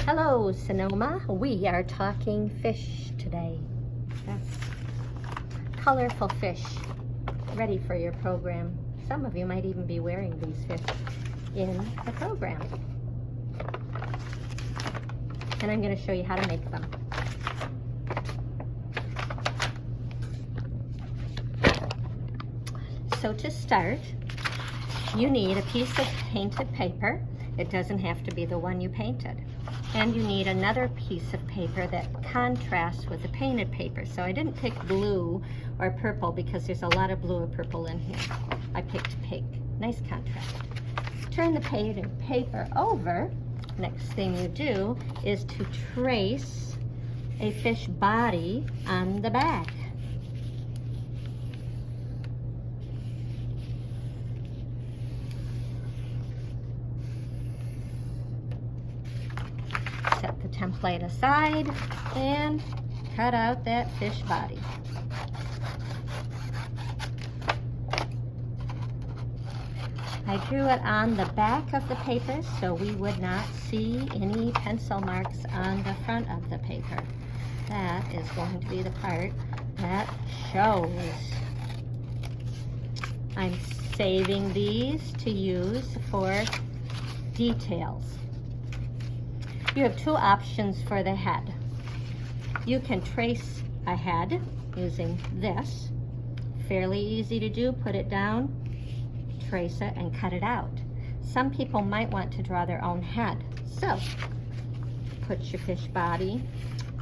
Hello, Sonoma. We are talking fish today. Yes. Colorful fish, ready for your program. Some of you might even be wearing these fish in the program. And I'm going to show you how to make them. So to start, you need a piece of painted paper. It doesn't have to be the one you painted. And you need another piece of paper that contrasts with the painted paper. So I didn't pick blue or purple because there's a lot of blue or purple in here. I picked pink. Nice contrast. Turn the painted paper over. Next thing you do is to trace a fish body on the back. Set the template aside and cut out that fish body. I drew it on the back of the paper so we would not see any pencil marks on the front of the paper. That is going to be the part that shows. I'm saving these to use for details. You have two options for the head. You can trace a head using this. Fairly easy to do. Put it down, trace it, and cut it out. Some people might want to draw their own head. So, put your fish body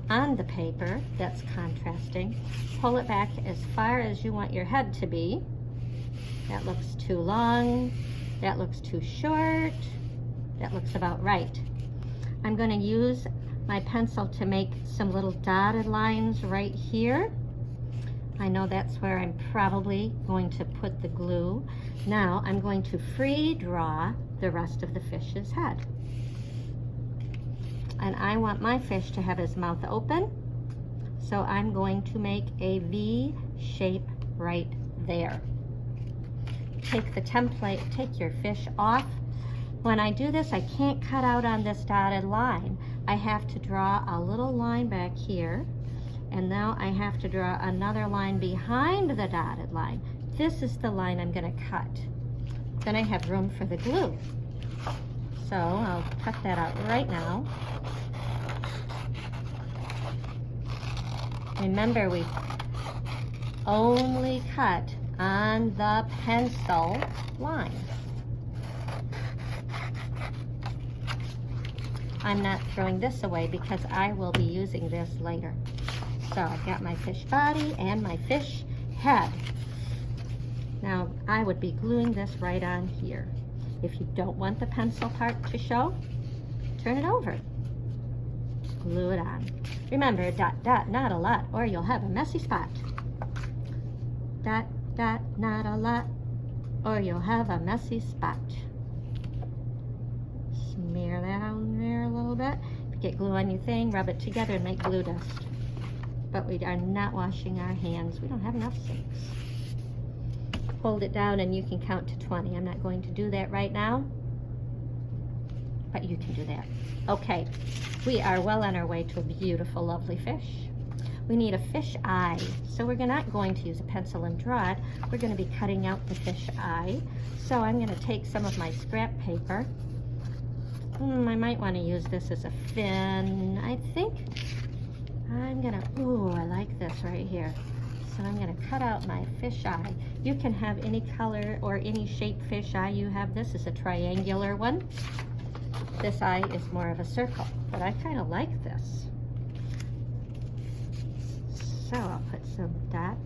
on the paper that's contrasting. Pull it back as far as you want your head to be. That looks too long. That looks too short. That looks about right. I'm going to use my pencil to make some little dotted lines right here. I know that's where I'm probably going to put the glue. Now I'm going to free draw the rest of the fish's head. And I want my fish to have his mouth open, so I'm going to make a V shape right there. Take the template, take your fish off. When I do this, I can't cut out on this dotted line. I have to draw a little line back here, and now I have to draw another line behind the dotted line. This is the line I'm going to cut. Then I have room for the glue. So I'll cut that out right now. Remember, we only cut on the pencil line. I'm not throwing this away because I will be using this later. So I've got my fish body and my fish head. Now I would be gluing this right on here. If you don't want the pencil part to show, turn it over. Glue it on. Remember, dot, dot, not a lot, or you'll have a messy spot. Dot, dot, not a lot, or you'll have a messy spot. Smear that on there a little bit. If you get glue on your thing, rub it together and make glue dust. But we are not washing our hands. We don't have enough sinks. Hold it down and you can count to 20. I'm not going to do that right now, but you can do that. Okay, we are well on our way to a beautiful, lovely fish. We need a fish eye. So we're not going to use a pencil and draw it. We're going to be cutting out the fish eye. So I'm going to take some of my scrap paper. I might want to use this as a fin. I think I'm gonna, ooh, I like this right here. So I'm gonna cut out my fish eye. You can have any color or any shape fish eye you have. This is a triangular one. This eye is more of a circle, but I kind of like this. So I'll put some dot,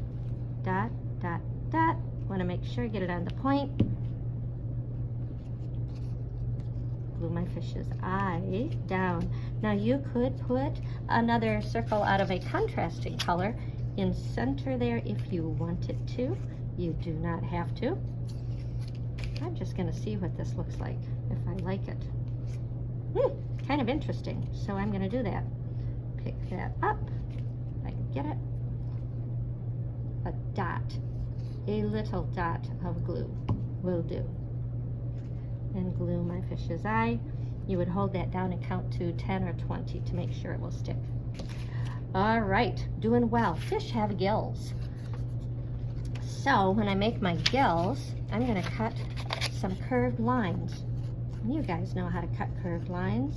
dot, dot, dot. Want to make sure I get it on the point. Glue my fish's eye down. Now you could put another circle out of a contrasting color in center there if you wanted to. You do not have to. I'm just going to see what this looks like, if I like it. Kind of interesting, so I'm going to do that. Pick that up, if I can get it. A dot, a little dot of glue will do. And glue my fish's eye. You would hold that down and count to 10 or 20 to make sure it will stick. All right, doing well. Fish have gills. So when I make my gills, I'm gonna cut some curved lines. And you guys know how to cut curved lines.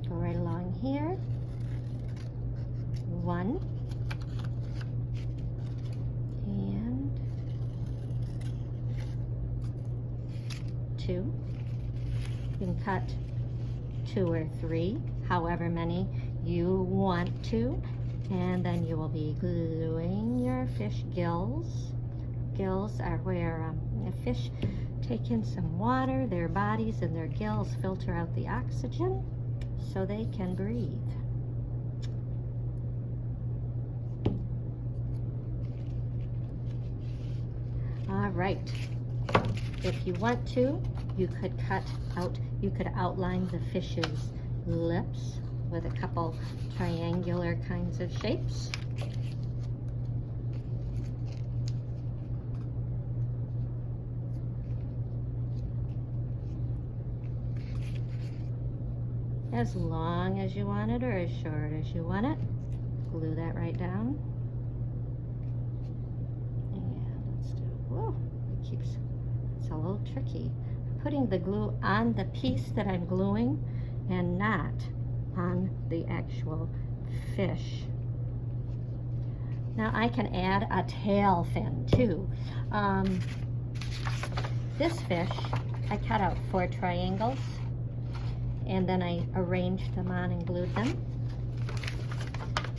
Go right along here. 1. And 2. You can cut 2 or 3, however many you want to. And then you will be gluing your fish gills. Gills are where a fish take in some water, their bodies and their gills filter out the oxygen so they can breathe. All right, if you want to, you could outline the fish's lips with a couple triangular kinds of shapes. As long as you want it or as short as you want it. Glue that right down. And let's do, whoa, it's a little tricky. Putting the glue on the piece that I'm gluing and not on the actual fish. Now I can add a tail fin too. This fish, I cut out 4 triangles and then I arranged them on and glued them.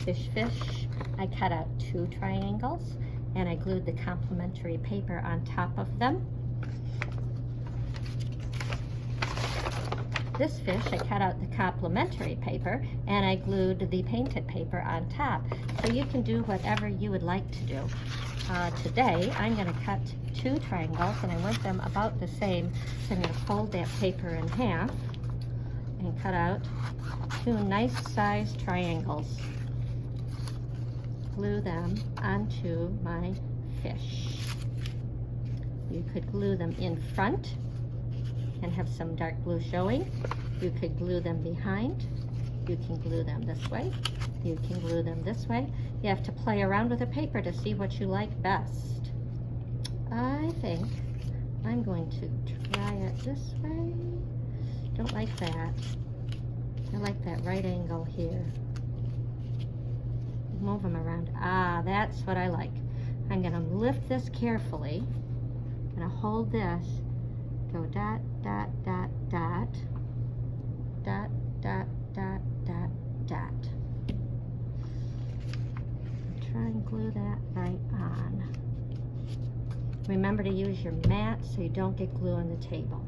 This fish, I cut out 2 triangles and I glued the complementary paper on top of them. This fish, I cut out the complementary paper and I glued the painted paper on top. So you can do whatever you would like to do. Today, I'm going to cut 2 triangles and I want them about the same. So I'm going to fold that paper in half and cut out 2 nice sized triangles. Glue them onto my fish. You could glue them in front and have some dark blue showing. You could glue them behind. You can glue them this way. You can glue them this way. You have to play around with the paper to see what you like best. I think I'm going to try it this way. Don't like that. I like that right angle here. Move them around. Ah, that's what I like. I'm going to lift this carefully. I'm going to hold this. Go dot, dot, dot, dot, dot, dot, dot, dot, dot. Try and glue that right on. Remember to use your mat so you don't get glue on the table.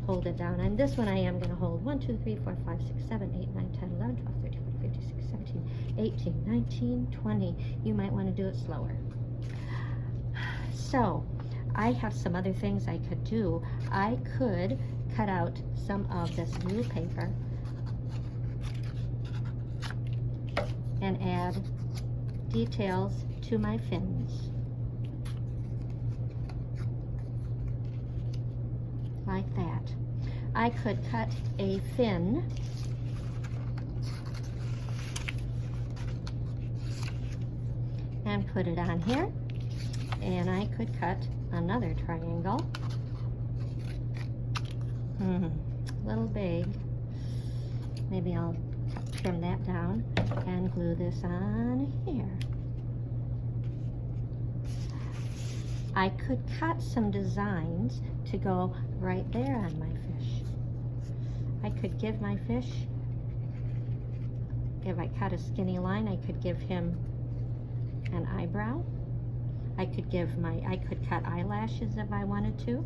Hold it down. And this one I am going to hold 1, 2, 3, 4, 5, 6, 7, 8, 9, 10, 11, 12, 13, 14, 15, 16, 17, 18, 19, 20. You might want to do it slower. So, I have some other things I could do. I could cut out some of this blue paper and add details to my fins. Like that. I could cut a fin and put it on here, and I could cut another triangle. A little big. Maybe I'll trim that down and glue this on here. I could cut some designs to go right there on my fish. I could give my fish, if I cut a skinny line, I could give him an eyebrow. I could cut eyelashes if I wanted to.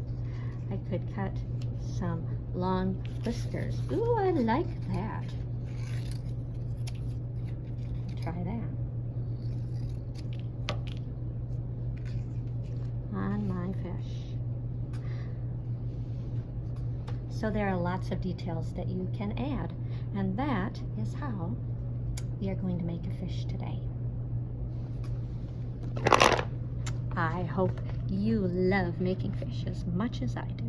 I could cut some long whiskers. Ooh, I like that. Try that. On my fish. So there are lots of details that you can add, and that is how we are going to make a fish today. I hope you love making fish as much as I do.